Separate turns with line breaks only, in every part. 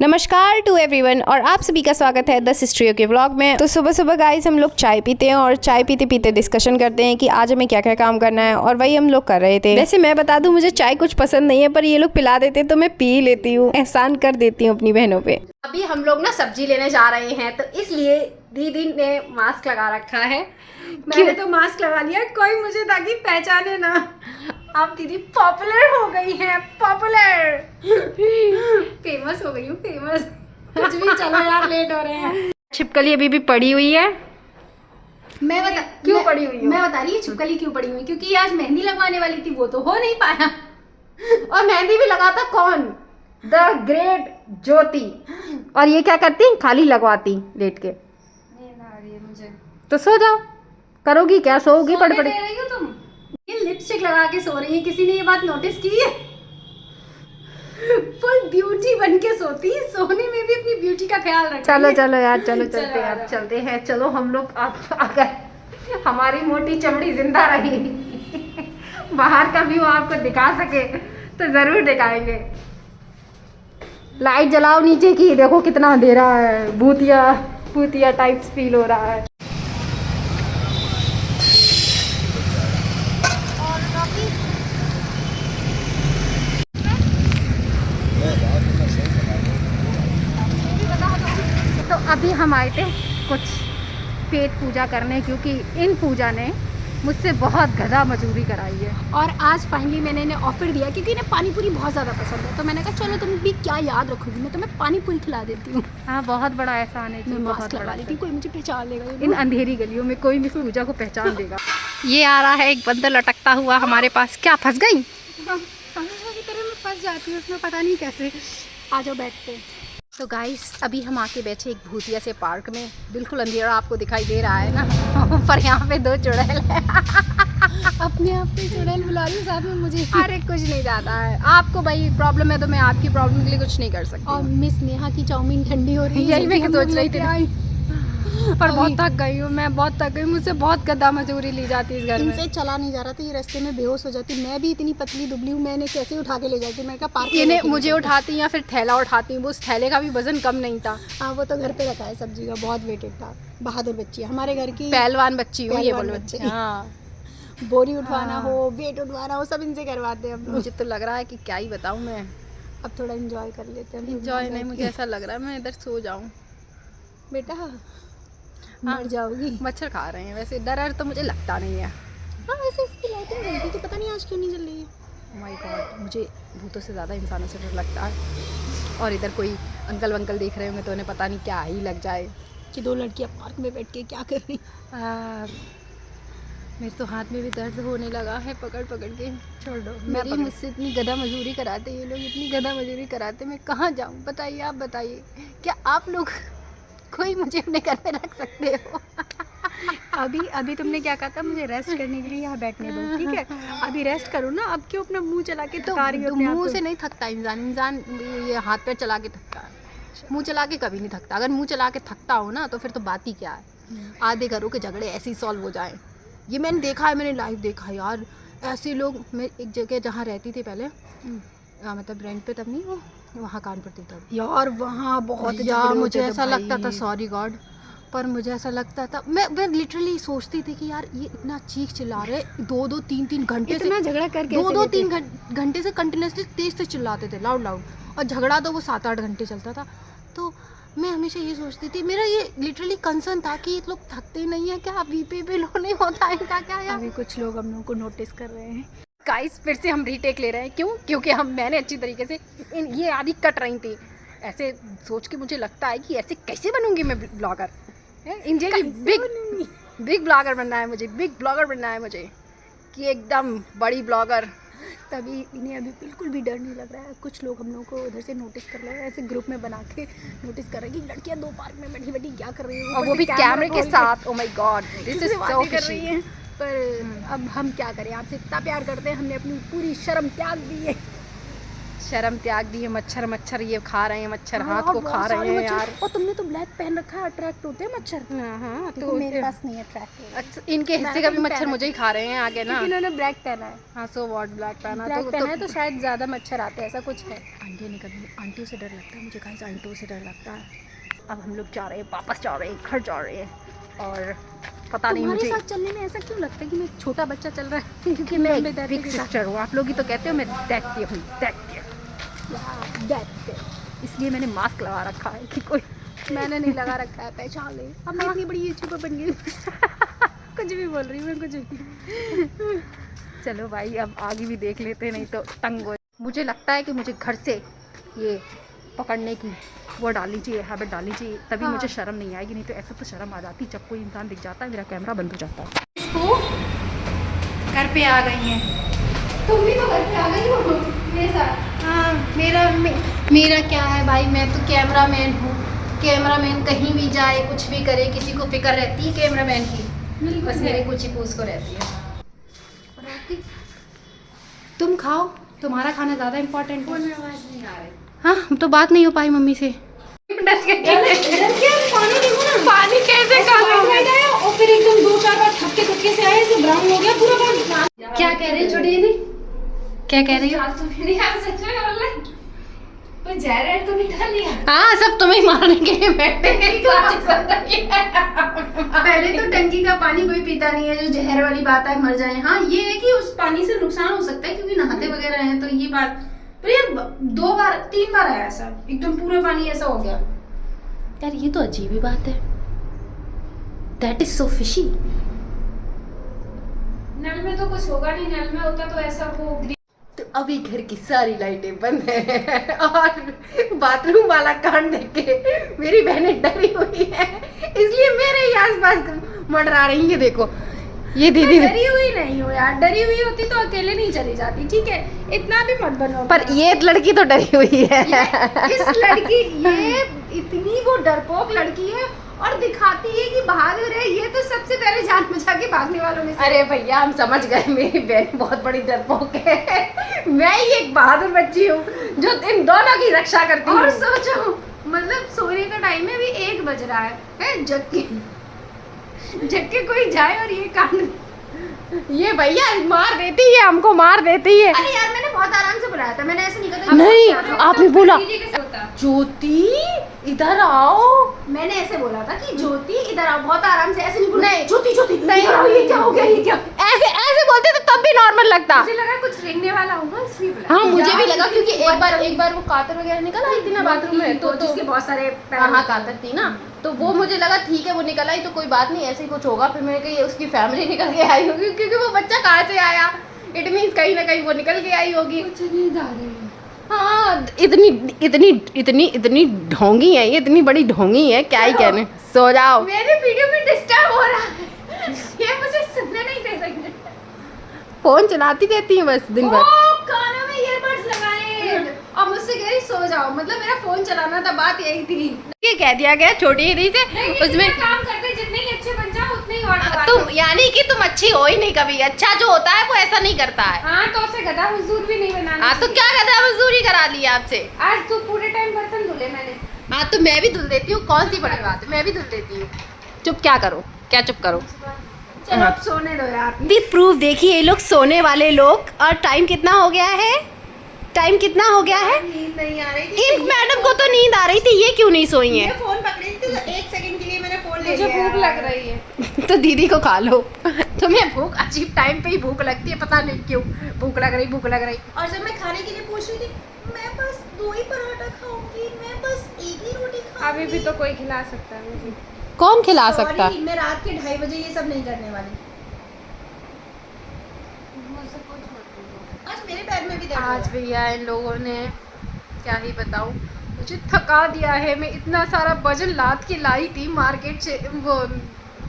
नमस्कार to everyone और आप सभी का स्वागत है द सिस्ट्रियो के व्लॉग में। तो सुबह सुबह गाइस हम लोग चाय पीते हैं और चाय पीते पीते डिस्कशन करते हैं कि आज हमें क्या क्या काम करना है, और वही हम लोग कर रहे थे। वैसे मैं बता दूं, मुझे चाय कुछ पसंद नहीं है, पर ये लोग पिला देते तो मैं पी लेती हूँ, एहसान कर देती हूँ अपनी बहनों पे।
अभी हम लोग ना सब्जी लेने जा रहे हैं, तो इसलिए दीदी ने मास्क लगा रखा है। मैंने तो मास्क लगा लिया, कोई मुझे ताकि पहचाने ना। अब दीदी पॉपुलर हो गई है, पॉपुलर फेमस हो गई हूँ, फेमस। कुछ भी चलो यार, लेट हो रहे हैं।
छिपकली अभी भी पड़ी हुई है।
क्यों पड़ी हुई है? मैं बता रही हूँ छिपकली क्यों पड़ी हुई, क्योंकि आज मेहंदी लगवाने वाली थी, वो तो हो नहीं पाया।
और मेहंदी भी लगाता कौन? द ग्रेट ज्योति। और ये क्या करती, खाली लगवाती लेट के।
मुझे
तो सो जाओ, करोगी क्या, सोओगी पड़ पड़।
तुम ये लिपस्टिक लगा के सो रही है, किसी ने ये बात नोटिस की है? फुल ब्यूटी बन के सोती है, सोने में भी अपनी ब्यूटी का ख्याल रखती है।
चलो चलो यार, चलो चलते हैं, अब चलते हैं। चलो हम लोग, अगर हमारी मोटी चमड़ी जिंदा रही, बाहर का व्यू आपको दिखा सके तो जरूर दिखाएंगे। लाइट जलाओ नीचे की, देखो कितना अंधेरा है, भूतिया भूतिया टाइप्स फील हो रहा है। तो अभी हम आए थे कुछ पेट पूजा करने, क्योंकि इन पूजा ने मुझसे बहुत गधा मजूरी कराई है।
और आज फाइनली मैंने इन्हें ऑफर दिया, क्योंकि इन्हें पानी पूरी बहुत ज़्यादा पसंद है। तो मैंने कहा चलो तुम भी क्या याद रखोगी, मैं तुम्हें पानी पूरी खिला देती हूँ।
हाँ, बहुत बड़ा एहसान है।
मैं मास्क लगा लेती, कोई मुझे पहचान लेगा।
इन अंधेरी गलियों में कोई भी पूजा को पहचान देगा। ये आ रहा है एक बंदर लटकता हुआ हमारे पास। क्या फंस गई?
की तरह मैं फंस जाती हूँ उसमें, पता नहीं कैसे। आ जाओ बैठते।
तो गाइस अभी हम आके बैठे एक भूतिया से पार्क में। बिल्कुल अंधेरा आपको दिखाई दे रहा है ना, पर यहाँ पे 2 चुड़ैल है।
अपने आप को चुड़ैल बुला रही हूँ, साथ में मुझे।
अरे कुछ नहीं जाता है, आपको भाई प्रॉब्लम है तो मैं आपकी प्रॉब्लम के लिए कुछ नहीं कर सकती।
और मिस नेहा की चाउमीन ठंडी हो रही है,
यही मैं सोच रही थी, पर
अभी
बहुत थक गई हूँ मैं, बहुत थक गई। मुझसे बहुत गधा मजूरी ली जाती है इस घर में।
इनसे चला नहीं जा रहा था, ये रास्ते में बेहोश हो जाती। मैं भी इतनी पतली दुबली हूँ, मैंने कैसे उठा के ले जाती। मैं कहा पार्क
इन्हें मुझे उठाती या फिर थैला उठाती, वो उस थैले का भी वजन कम नहीं था।
हाँ, वो तो घर पे रखा है सब्जी का, बहुत वेटेड था। बहादुर बच्ची है हमारे घर की,
पहलवान बच्ची हूँ ये
पहलवान
बोलो।
बच्ची।
हाँ,
बोरी उठवाना हो, वेट उठवाना हो, सब इनसे करवाते हैं हम लोग।
मुझे तो लग रहा है कि क्या ही बताऊँ मैं।
अब थोड़ा एंजॉय कर लेते हैं।
एंजॉय नहीं, मुझे ऐसा लग रहा है मैं इधर सो जाऊँ।
बेटा मर जाओगी।
मच्छर खा रहे हैं, वैसे डर तो मुझे लगता नहीं है।
हाँ, वैसे इसकी लाइटिंग जलती तो पता नहीं आज क्यों नहीं जल रही है।
माय गॉड, मुझे भूतों से ज़्यादा इंसानों से डर लगता है। और इधर कोई अंकल वंकल देख रहे होंगे तो उन्हें पता नहीं क्या ही लग जाए
कि 2 लड़कियां पार्क में बैठ के क्या कर रही।
मेरे तो हाथ में भी दर्द होने लगा है, पकड़ पकड़ के। छोड़ दो,
मेरी
मुझसे इतनी गधा मजूरी कराते ये लोग, इतनी गधा मजूरी कराते, मैं कहाँ जाऊँ बताइए, आप बताइए। क्या आप लोग कोई मुझे अपने घर में रख सकते हो?
अभी तुमने क्या कहा था, मुझे रेस्ट करने के लिए यहाँ बैठने दो, ठीक है? अभी रेस्ट करो ना, अब क्यों अपना मुंह चला के थका रही हो?
तो मुंह से नहीं थकता इंसान ये हाथ पैर चला के थकता है। मुंह चला के कभी नहीं थकता। अगर मुंह चला के थकता हो ना तो फिर तो बात ही क्या है। आधे घरों के झगड़े ऐसे ही सॉल्व हो जाए। ये मैंने देखा है, मैंने लाइव देखा है यार। ऐसे लोग, मैं एक जगह जहाँ रहती थी पहले, मतलब रेंट पे तब नहीं, वो वहाँ कानपुर थी तब
यार, वहाँ बहुत
यार मुझे ऐसा लगता था, सॉरी गॉड, पर मुझे ऐसा लगता था, मैं लिटरली सोचती थी कि यार ये इतना चीख चिल्ला रहे 2-2 3-3 घंटे से,
झगड़ा करके
2-2 3 घंटे से कंटिन्यूसली तेज से चिल्लाते थे, लाउड। और झगड़ा तो वो 7-8 घंटे चलता था। तो मैं हमेशा ये सोचती थी, मेरा ये लिटरली कंसर्न था कि ये लोग थकते नहीं है क्या, बीपी पे लो नहीं होता है क्या यार।
अभी कुछ लोग हम लोगों को नोटिस कर रहे हैं।
गाइस फिर से हम रीटेक ले रहे हैं, क्यों? क्योंकि मैंने अच्छी तरीके से ये आदि कट रही थी। ऐसे सोच के मुझे लगता है कि ऐसे कैसे बनूंगी मैं ब्लॉगर। इंडिया की बिग ब्लॉगर बनना है मुझे, बिग ब्लॉगर बनना है मुझे, कि एकदम बड़ी ब्लॉगर।
तभी इन्हें अभी बिल्कुल भी डर नहीं लग रहा है। कुछ लोग हम लोग को उधर से नोटिस कर रहे हैं, ऐसे ग्रुप में बना के नोटिस कर रहे हैं कि लड़कियां 2 पार्क में बैठी बैठी क्या कर रही हैं,
और वो भी कैमरे के साथ। Oh my God, this is so
कर रही हैं। पर अब हम क्या करें, आपसे इतना प्यार करते हैं, हमने अपनी पूरी शर्म त्याग दी है।
शर्म त्याग दी है। मच्छर मच्छर ये खा रहे हैं, मच्छर
हाँ,
हाथ को
बहुत
खा
सारे
रहे हैं
मच्छर।
यार।
और तुमने तो ब्लैक पहन रखा है, अट्रैक्ट होते हैं मच्छर।
हाँ
तो मेरे पास नहीं अट्रैक्ट।
अच्छा, इनके हिस्से का भी मच्छर मुझे ही खा रहे हैं आगे ना।
इन्होंने ब्लैक पहना है।
हाँ, सो व्हाट, ब्लैक पहना
ब्लैक पहना है तो शायद ज़्यादा मच्छर आते हैं, ऐसा कुछ है।
आंटियों ने कभी, आंटियों से डर लगता है मुझे, गाइस आंटियों से डर लगता है। अब हम लोग जा रहे हैं, वापस जा रहे हैं, घर जा रहे हैं। और पता नहीं
तुम्हारे
मुझे
साथ चलने में ऐसा क्यों लगता है कि मैं एक छोटा बच्चा चल रहा है? क्योंकि
मैं
लंबे दाढ़ी
बिग
के साथ।
सिस्टर हूँ, आप लोग ही तो कहते हो मैं दैत्य हूँ, दैत्य। इसलिए मैंने मास्क लगा रखा है कि कोई
मैंने नहीं लगा रखा है, पहचान ले। अब मैं इतनी बड़ी यूट्यूबर बन गई कुछ भी बोल रही हूँ मैं, कुछ भी।
चलो भाई, अब आगे भी देख लेते हैं, नहीं तो तंग हो। मुझे लगता है कि मुझे घर से ये पकड़ने की वो डालनी चाहिए, हैबिट डालनी चाहिए, तभी
हाँ।
मुझे शर्म नहीं आएगी। नहीं तो ऐसा तो शर्म आ जाती जब कोई इंसान दिख जाता है, मेरा कैमरा बंद हो जाता है।
इसको घर पे आ गई हैं। तुम भी तो घर पे आ गई हो मेरे साथ।
हाँ, मेरा क्या है भाई, मैं तो कैमरामैन हूँ। कैमरामैन कहीं भी जाए, कुछ भी करे, किसी को फिक्र रहती है कैमरामैन की, बस मेरे कुछ ही पूछ को रहती है।
और आपकी
तुम खाओ, तुम्हारा खाना ज़्यादा इम्पोर्टेंट
फोन
है।
में आवाज़ नहीं आ रही।
हाँ, तो बात नहीं हो पाई मम्मी से।
पानी कैसे और फिर एकदम 2-4 बार थक्के थक्के से आए, ऐसे ब्राउन हो गया पूरा पानी।
क्या कह रही छोटी दीदी, क्या कह रही हो?
तो नहीं यार, सच में बोल रहे कोई जहर तो नहीं डाल लिया?
हाँ, सब तुम्हें मारने के लिए बैठे हैं।
पहले तो टंकी का पानी कोई पीता नहीं है, जो जहर वाली बात है मर जाए। हाँ, ये है कि उस पानी से नुकसान हो सकता है क्योंकि नहाते वगैरह हैं, तो ये बात। पर यार 2-3 बार आया ऐसा, एकदम पूरा पानी ऐसा हो गया।
यार ये तो अजीब ही बात है। That is so fishy.
नल में तो कुछ होगा नहीं, नल में होता तो ऐसा वो।
तो अभी घर की सारी लाइटें बंद है और बाथरूम वाला कांड देख के मेरी बहनें डरी हुई है, इसलिए मेरे ही आसपास मंडरा रही है। देखो ये दीदी,
डरी हुई नहीं हो यार, डरी हुई होती तो अकेले नहीं चली जाती, ठीक है? इतना भी मत बनो।
पर ये लड़की तो डरी हुई है।
इस लड़की, ये इतनी वो डरपोक लड़की है और दिखाती है कि बहादुर है। ये तो सबसे पहले जान बचा के भागने वालों में से।
अरे भैया, हम समझ गए, मेरी बहन बहुत बड़ी डरपोक है। मैं ही एक बहादुर बच्ची हूँ जो इन दोनों की रक्षा करती हूँ।
और सोचो, मतलब सोने का टाइम है, अभी 1 बज रहा है, जग के कोई जाए और ये कांड।
ये भैया मार देती है, हमको मार देती है।
अरे यार, मैंने बहुत आराम से बुलाया था, मैंने ऐसे नहीं कहा था।
नहीं, आपने बोला
दीदी के साथ होता।
ज्योति इधर आओ।
मैंने ऐसे बोला था कि ज्योति इधर आओ, बहुत आराम से, ऐसे नहीं बोला।
नहीं।
ज्योति ज्योति
नहीं,
इधर आओ, ये क्या हो गया, ये क्या?
ऐसे ऐसे बोलते तो तब भी नॉर्मल लगता।
मुझे लगा कुछ रेंगने वाला होगा, इसलिए बुलाया।
हाँ, मुझे भी
यार,
लगा क्योंकि
दीदी
एक बार वो कातर वगैरह निकल आई थी ना बाथरूम में,
तो जिसके बहुत सारे
हाँ कातर थी ना, तो वो मुझे लगा ठीक है, वो निकल आई तो कोई बात नहीं, ऐसे ही कुछ होगा। फिर मैंने कहा ये उसकी फैमिली निकल के आई होगी, क्योंकि वो बच्चा कहाँ से आया, इट मीन्स कहीं ना कहीं वो निकल के आई होगी।
मुझे नींद आ रही है।
हाँ, इतनी इतनी इतनी इतनी ढोंगी है ये, इतनी बड़ी ढोंगी है, क्या ही कहने। सो जाओ।
मेरे वीडियो में डिस्टर्ब हो रहा है, ये मुझे सुनने नहीं दे रही है।
फोन चलाती रहती है बस दिन भर।
ओ, कानों में ईयरबड्स लगाए और मुझसे कह रही सो जाओ, मतलब मेरा फोन चलाना था, बात यही थी।
ये कह दिया गया छोटी दीदी से, उसमें
काम करते जितने ही अच्छे बन जाओ उतने ही और दबा
तुम,
दो।
यानी कि तुम अच्छी हो ही नहीं कभी। अच्छा जो होता है वो ऐसा नहीं करता है।
हाँ, तो उसे गधा मजदूर भी नहीं बनाना।
हाँ, तो क्या गधा मजदूरी करा ली आपसे।
आज तू पूरे टाइम बर्तन धुले मैंने।
हाँ, तो मैं भी धुल देती हूँ, कौन सी बड़ी बात है, मैं भी धुल देती हूँ। चुप क्या करो, क्या चुप करो।
चलो अब सोने दो यार।
दी प्रूफ देखिए, ये लोग सोने वाले लोग। और टाइम कितना हो गया है, टाइम कितना हो गया है।
नींद नहीं आ रही थी।
इन मैडम को तो नींद आ रही थी, ये क्यों नहीं सोई
मैं
है।
फोन पकड़ी थी तो 1 सेकंड के लिए मैंने फोन ले
मुझे
लिया।
भूख लग रही है।
तो दीदी को खा लो। तुम्हें भूख अजीब टाइम पे ही भूख लगती है, पता नहीं क्यों भूख लग रही, भूख लग रही।
और जब मैं खाने के लिए पूछ रही थी, मैं बस 2 ही पराठा खाऊंगी, मैं बस 1 ही रोटी खाऊंगी।
अभी भी तो कोई खिला सकता है मुझे।
कौन खिला सकता।
Sorry, मैं रात के 2:30 बजे ये सब नहीं करने वाली। आज मेरे पैर में भी दर्द
आज
हो रहा
भैया इन लोगों ने क्या ही बताऊं, मुझे थका दिया है। मैं इतना सारा वजन लाद के लाई थी मार्केट से, वो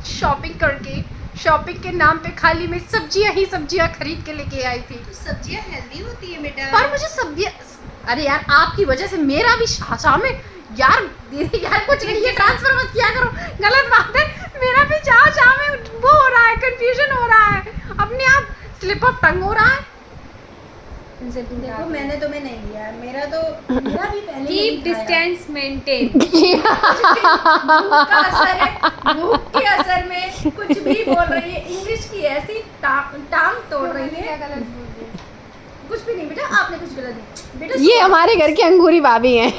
शॉपिंग करके, शॉपिंग के नाम पे खाली मैं सब्जियां ही सब्जियां खरीद के लेके आई थी।
है। सब्जियां हेल्दी होती है बेटा।
पर मुझे सब्जियां, अरे यार आपकी वजह से मेरा भी शाम में यार दीदी यार कुछ नहीं, ये ट्रांसफर मत किया करो, गलत बात है। मेरा भी शाम में वो हो रहा है, कंफ्यूजन हो रहा है, अपने आप स्लिप ऑफ टंग हो रहा है।
उनसे दूर
देखो
रहो।
मैंने तुम्हें नहीं लिया है, मेरा भी पहले ही
कीप
था यार।
Distance maintain.
भूख का असर है, भूख के असर में कुछ भी बोल रही है, इंग्लिश की ऐसी टांग तोड़ रही
क्या
है।
गलत बोल रही है?
कुछ भी नहीं बेटा, आपने कुछ गलत नहीं बेटा।
ये हमारे घर की अंगूरी भाभी हैं।